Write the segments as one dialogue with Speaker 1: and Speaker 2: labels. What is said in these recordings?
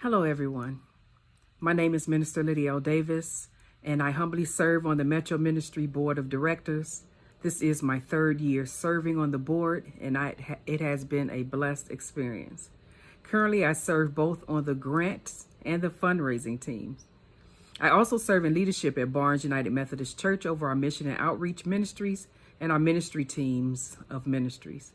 Speaker 1: Hello, everyone. My name is Minister Lydia L. Davis, and I humbly serve on the Metro Ministry Board of Directors. This is my third year serving on the board, and it has been a blessed experience. Currently, I serve both on the grants and the fundraising teams. I also serve in leadership at Barnes United Methodist Church over our mission and outreach ministries and our ministry teams of ministries.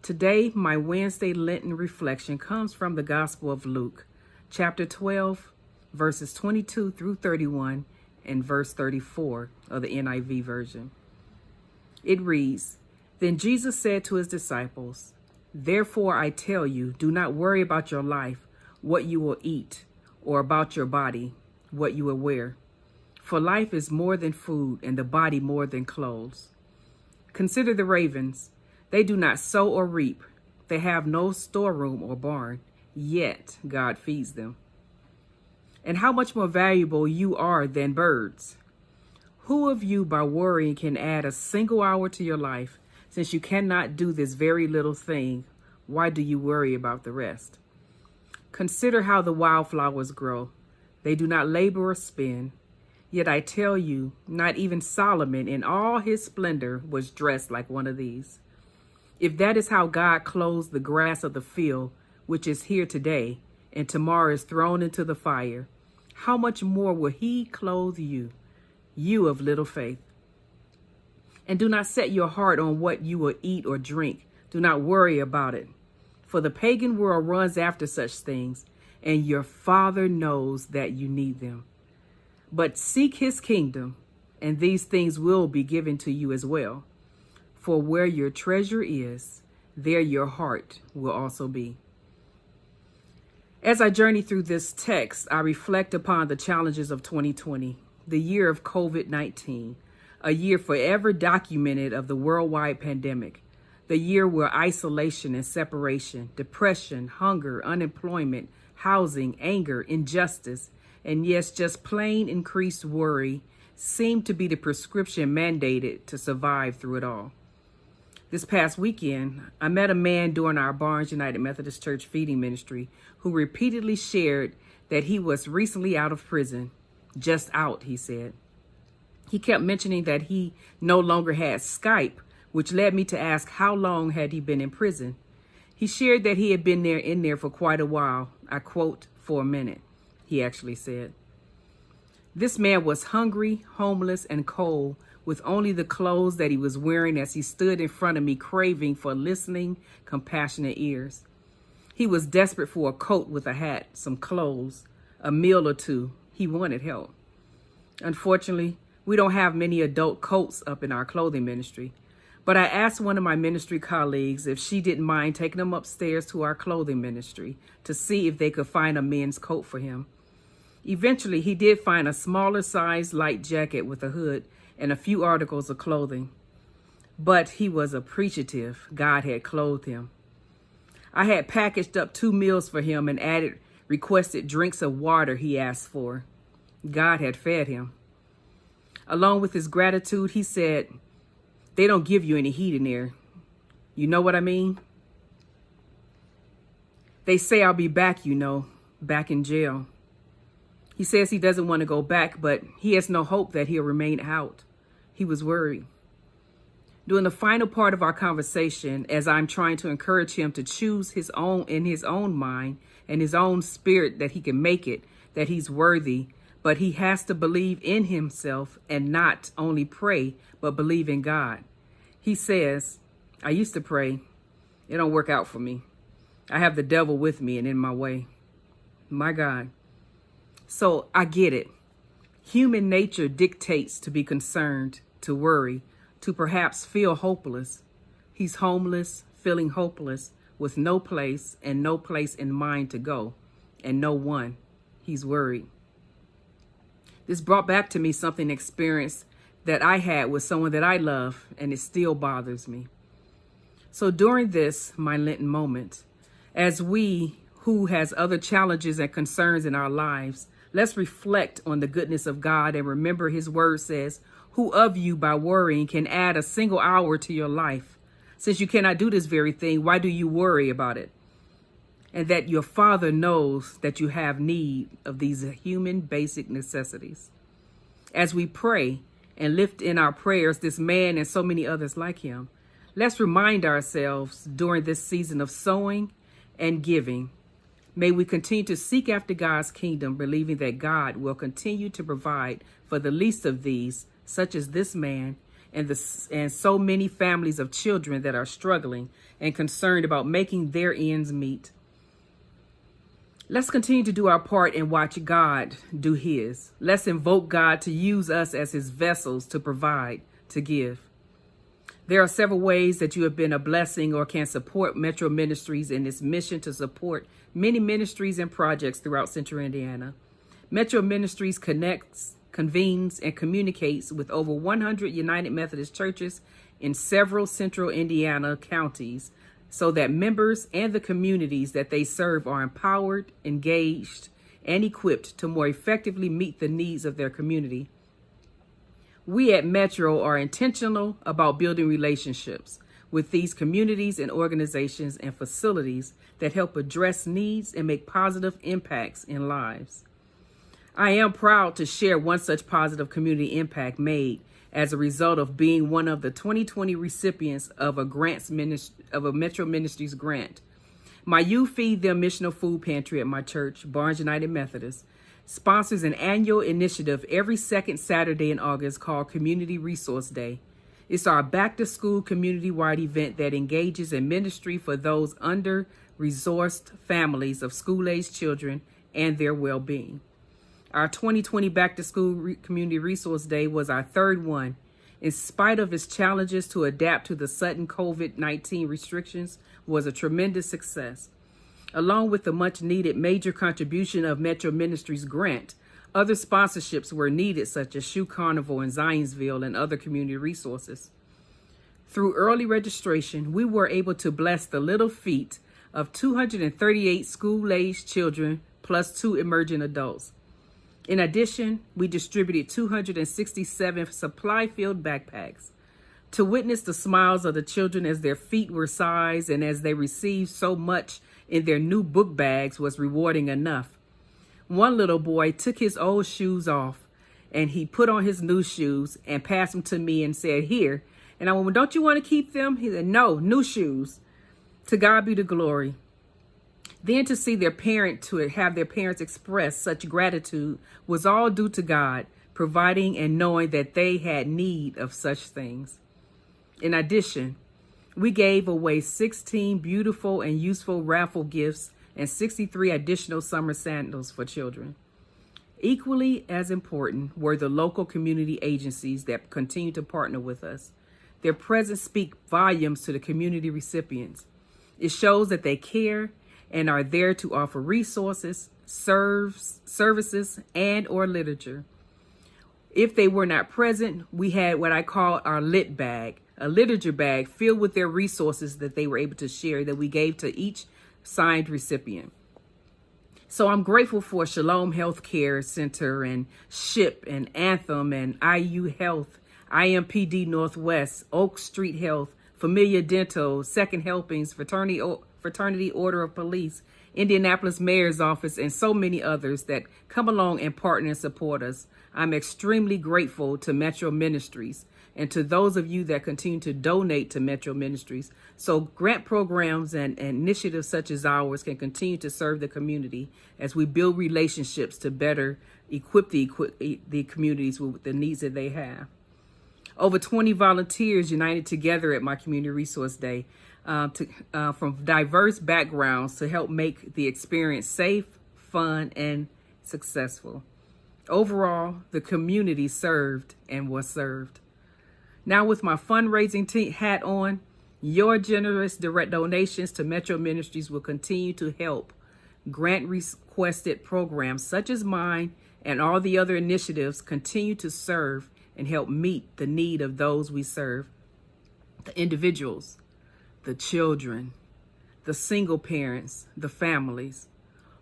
Speaker 1: Today, my Wednesday Lenten reflection comes from the Gospel of Luke, chapter 12, verses 22 through 31, and verse 34 of the NIV version. It reads, "Then Jesus said to his disciples, 'Therefore I tell you, do not worry about your life, what you will eat, or about your body, what you will wear. For life is more than food, and the body more than clothes. Consider the ravens. They do not sow or reap. They have no storeroom or barn, yet God feeds them. And how much more valuable you are than birds. Who of you by worrying can add a single hour to your life? Since you cannot do this very little thing, why do you worry about the rest? Consider how the wildflowers grow. They do not labor or spin. Yet I tell you, not even Solomon in all his splendor was dressed like one of these. If that is how God clothes the grass of the field, which is here today, and tomorrow is thrown into the fire, how much more will he clothe you, you of little faith? And do not set your heart on what you will eat or drink. Do not worry about it. For the pagan world runs after such things, and your Father knows that you need them. But seek his kingdom, and these things will be given to you as well. For where your treasure is, there your heart will also be." As I journey through this text, I reflect upon the challenges of 2020, the year of COVID-19, a year forever documented of the worldwide pandemic, the year where isolation and separation, depression, hunger, unemployment, housing, anger, injustice, and yes, just plain increased worry seemed to be the prescription mandated to survive through it all. This past weekend, I met a man during our Barnes United Methodist Church feeding ministry who repeatedly shared that he was recently out of prison. Just out, he said. He kept mentioning that he no longer had Skype, which led me to ask how long had he been in prison. He shared that he had been in there for quite a while. I quote, "for a minute," he actually said. This man was hungry, homeless, and cold, with only the clothes that he was wearing as he stood in front of me, craving for listening, compassionate ears. He was desperate for a coat with a hat, some clothes, a meal or two. He wanted help. Unfortunately, we don't have many adult coats up in our clothing ministry, but I asked one of my ministry colleagues if she didn't mind taking him upstairs to our clothing ministry to see if they could find a men's coat for him. Eventually, he did find a smaller size light jacket with a hood and a few articles of clothing. But he was appreciative God had clothed him. I had packaged up 2 meals for him and requested drinks of water he asked for. God had fed him. Along with his gratitude, he said, "They don't give you any heat in there. You know what I mean? They say I'll be back, back in jail." He says he doesn't want to go back, but he has no hope that he'll remain out. He was worried. During the final part of our conversation, as I'm trying to encourage him to choose in his own mind and his own spirit that he can make it, that he's worthy, but he has to believe in himself and not only pray, but believe in God. He says, "I used to pray. It don't work out for me. I have the devil with me and in my way." My God. So I get it. Human nature dictates to be concerned, to worry, to perhaps feel hopeless. He's homeless, feeling hopeless, with no place and no place in mind to go, and no one. He's worried. This brought back to me something experienced that I had with someone that I love, and it still bothers me. So during this, my Lenten moment, as we who has other challenges and concerns in our lives, let's reflect on the goodness of God and remember his word says, "Who of you by worrying can add a single hour to your life? Since you cannot do this very thing, why do you worry about it?" and that your Father knows that you have need of these human basic necessities. As we pray and lift in our prayers this man and so many others like him, let's remind ourselves during this season of sowing and giving. May we continue to seek after God's kingdom, believing that God will continue to provide for the least of these, such as this man and so many families of children that are struggling and concerned about making their ends meet. Let's continue to do our part and watch God do his. Let's invoke God to use us as his vessels to provide, to give. There are several ways that you have been a blessing or can support Metro Ministries in its mission to support many ministries and projects throughout Central Indiana. Metro Ministries connects, convenes, and communicates with over 100 United Methodist churches in several Central Indiana counties, so that members and the communities that they serve are empowered, engaged, and equipped to more effectively meet the needs of their community. We at Metro are intentional about building relationships with these communities and organizations and facilities that help address needs and make positive impacts in lives. I am proud to share one such positive community impact made as a result of being one of the 2020 recipients of a Metro Ministries grant. My You Feed Them missional food pantry at my church, Barnes United Methodist, sponsors an annual initiative every second Saturday in August called Community Resource Day. It's our back-to-school community-wide event that engages in ministry for those under-resourced families of school-aged children and their well-being. Our 2020 Back-to-School Community Resource Day was our third one. In spite of its challenges to adapt to the sudden COVID-19 restrictions, was a tremendous success. Along with the much-needed major contribution of Metro Ministries grant, other sponsorships were needed, such as Shoe Carnival in Zionsville and other community resources. Through early registration, we were able to bless the little feet of 238 school-aged children plus 2 emerging adults. In addition, we distributed 267 supply-filled backpacks. To witness the smiles of the children as their feet were sized and as they received so much in their new book bags was rewarding enough. One little boy took his old shoes off and he put on his new shoes and passed them to me and said, "Here." And I went, "Well, don't you want to keep them?" He said, "No, new shoes." To God be the glory. Then to see have their parents express such gratitude was all due to God, providing and knowing that they had need of such things. In addition, we gave away 16 beautiful and useful raffle gifts and 63 additional summer sandals for children. Equally as important were the local community agencies that continue to partner with us. Their presence speaks volumes to the community recipients. It shows that they care and are there to offer resources, services, and or literature. If they were not present, we had what I call our lit bag, a literature bag filled with their resources that they were able to share that we gave to each signed recipient. So I'm grateful for Shalom Healthcare Center and SHIP and Anthem and IU Health, IMPD Northwest, Oak Street Health, Familia Dental, Second Helpings, Fraternity Order of Police, Indianapolis Mayor's Office, and so many others that come along and partner and support us. I'm extremely grateful to Metro Ministries and to those of you that continue to donate to Metro Ministries, so grant programs and initiatives such as ours can continue to serve the community as we build relationships to better equip the communities with the needs that they have. Over 20 volunteers united together at my Community Resource Day from diverse backgrounds to help make the experience safe, fun, and successful. Overall, the community served and was served. Now with my fundraising hat on, your generous direct donations to Metro Ministries will continue to help grant-requested programs such as mine and all the other initiatives continue to serve and help meet the need of those we serve, the individuals, the children, the single parents, the families,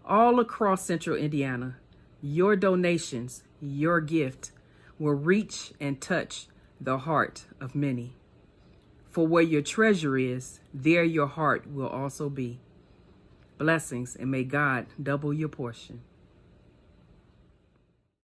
Speaker 1: all across Central Indiana. Your donations, your gift, will reach and touch the heart of many. For where your treasure is, there your heart will also be. Blessings, and may God double your portion.